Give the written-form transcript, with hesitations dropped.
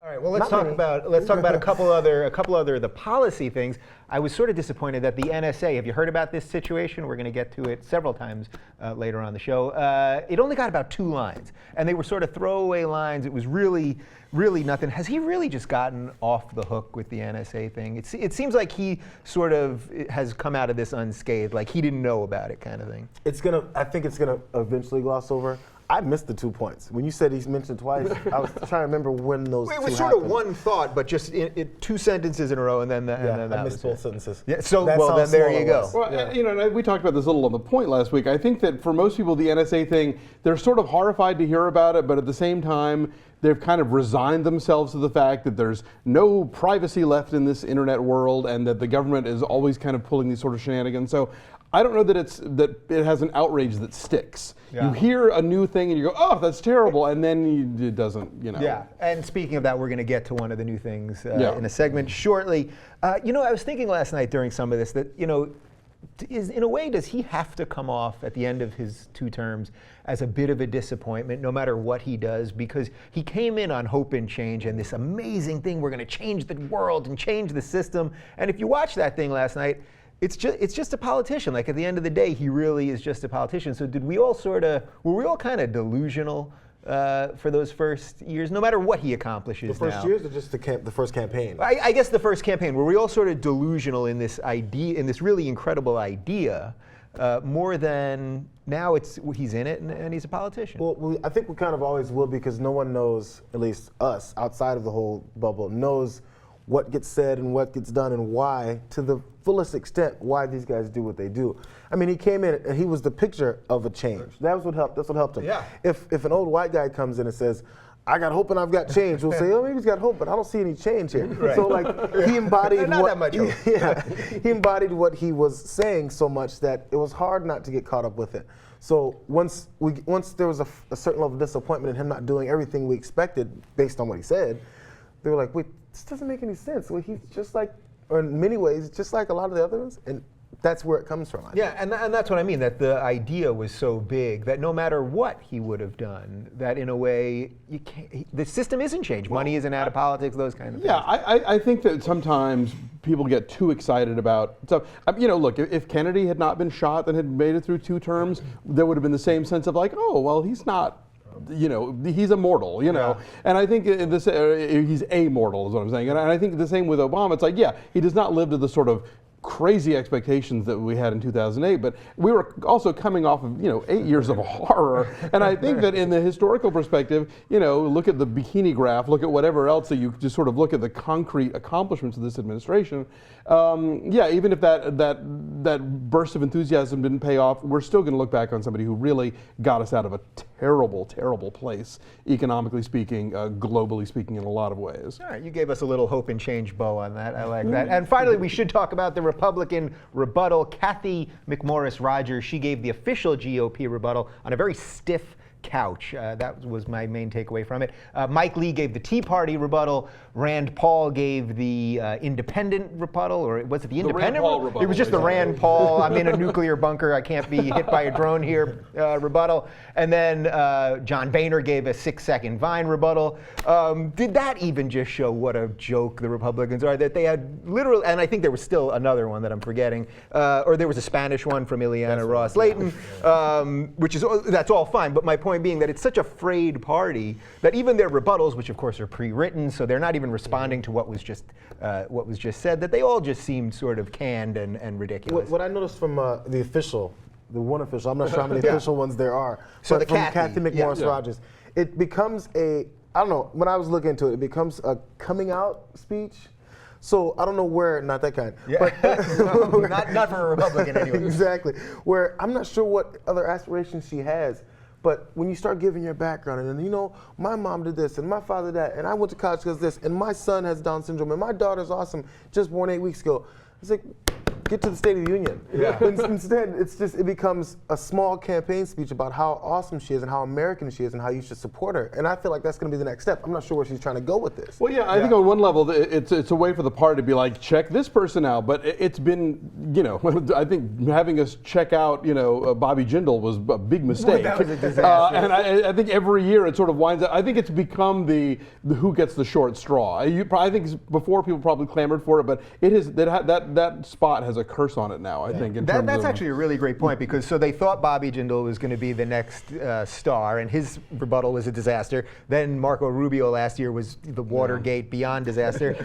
All right. Well, let's talk about a couple other the policy things. I was sort of disappointed that the NSA. Have you heard about this situation? We're going to get to it several times later on the show. It only got about 2 lines, and they were sort of throwaway lines. It was really nothing. Has he really just gotten off the hook with the NSA thing? It seems like he sort of has come out of this unscathed, like he didn't know about it, kind of thing. I think it's gonna eventually gloss over. I missed the 2 points. When you said he's mentioned twice, I was trying to remember when those It two was sort happened. of one thought, but just 2 sentences in a row, and then that I was missed both it. sentences. Yeah, so That's well, how then there small you it go. was. Well, Yeah. you know, we talked about this a little on the point last week. I think that for most people, the NSA thing, they're sort of horrified to hear about it, but at the same time, they've kind of resigned themselves to the fact that there's no privacy left in this internet world, and that the government is always kind of pulling these sort of shenanigans. So I don't know that it has an outrage that sticks. Yeah. You hear a new thing and you go, oh, that's terrible, and then it doesn't, you know. Yeah, and speaking of that, we're going to get to one of the new things Yeah. in a segment shortly. I was thinking last night during some of this that, in a way, does he have to come off at the end of his 2 terms as a bit of a disappointment, no matter what he does? Because he came in on hope and change and this amazing thing, we're going to change the world and change the system. And if you watch that thing last night, it's just a politician. Like, at the end of the day, he really is just a politician. So were we all kind of delusional for those first years, no matter what he accomplishes The first now? years or just the first campaign? I guess the first campaign. Were we all sort of delusional in this idea, in this really incredible idea, more than now he's in it and he's a politician? Well, I think we kind of always will, because no one knows, at least us, outside of the whole bubble, knows what gets said and what gets done and why, to the fullest extent, why these guys do what they do. I mean, he came in and he was the picture of a change. That's what helped him. Yeah. If an old white guy comes in and says, I got hope and I've got change, we'll say, oh, maybe he's got hope, but I don't see any change here. Right. So, like, he embodied Not that much hope. Yeah, he embodied what he was saying so much that it was hard not to get caught up with it. So once there was a certain level of disappointment in him not doing everything we expected based on what he said, they were like, wait, this doesn't make any sense. Well, he's just like, or in many ways, just like a lot of the other ones, and that's where it comes from. Yeah, and that's what I mean, that the idea was so big that no matter what he would have done, that in a way, the system isn't changed. Money isn't out of politics, those kind of things. Yeah, I think that sometimes people get too excited about stuff. Look, if Kennedy had not been shot and had made it through 2 terms, there would have been the same sense of like, oh, well, he's not, he's immortal, Yeah. And I think he's amortal is what I'm saying. And I think the same with Obama. It's like, yeah, he does not live to the sort of crazy expectations that we had in 2008, but we were also coming off of 8 years of horror, and I think that in the historical perspective, look at the bikini graph, look at whatever else, that you just sort of look at the concrete accomplishments of this administration. Even if that burst of enthusiasm didn't pay off, we're still going to look back on somebody who really got us out of a terrible place, economically speaking, globally speaking, in a lot of ways. All right, you gave us a little hope and change bow on that. I like that. And finally, we should talk about the Republican rebuttal. Kathy McMorris Rodgers, she gave the official GOP rebuttal on a very stiff couch. That was my main takeaway from it. Mike Lee gave the Tea Party rebuttal. Rand Paul gave the independent rebuttal, or was it the independent? Rand Paul rebuttal. It was just the Rand Paul, I'm in a nuclear bunker, I can't be hit by a drone here rebuttal. And then John Boehner gave a 6-second Vine rebuttal. Did that even just show what a joke the Republicans are? That they had literally, and I think there was still another one that I'm forgetting, or there was a Spanish one from Ileana Ross Layton, that's all fine. But my point being that it's such a frayed party that even their rebuttals, which of course are pre-written, so they're not even responding to what was just said, that they all just seemed sort of canned and ridiculous. What I noticed from the one official, I'm not sure how many official ones there are, So but the from Kathy McMorris Yeah. Rodgers, it becomes I don't know, when I was looking into it, it becomes a coming out speech. So I don't know where, not that kind. Yeah. But not for a Republican anyway. Exactly. Where I'm not sure what other aspirations she has, but when you start giving your background, and then, my mom did this, and my father that, and I went to college because this, and my son has Down syndrome, and my daughter's awesome, just born 8 weeks ago. It's like, get to the State of the Union. Instead, it becomes a small campaign speech about how awesome she is and how American she is and how you should support her. And I feel like that's going to be the next step. I'm not sure where she's trying to go with this. Well, yeah, I think on one level, it's a way for the party to be like, check this person out. But it's been, I think having us check out, Bobby Jindal was a big mistake. That was a disaster. And I think every year it sort of winds up. I think it's become the who gets the short straw. I think before people probably clamored for it, but it is that spot has a curse on it now. I think That's actually a really great point, because so they thought Bobby Jindal was going to be the next star, and his rebuttal was a disaster. Then Marco Rubio last year was the Watergate beyond disaster.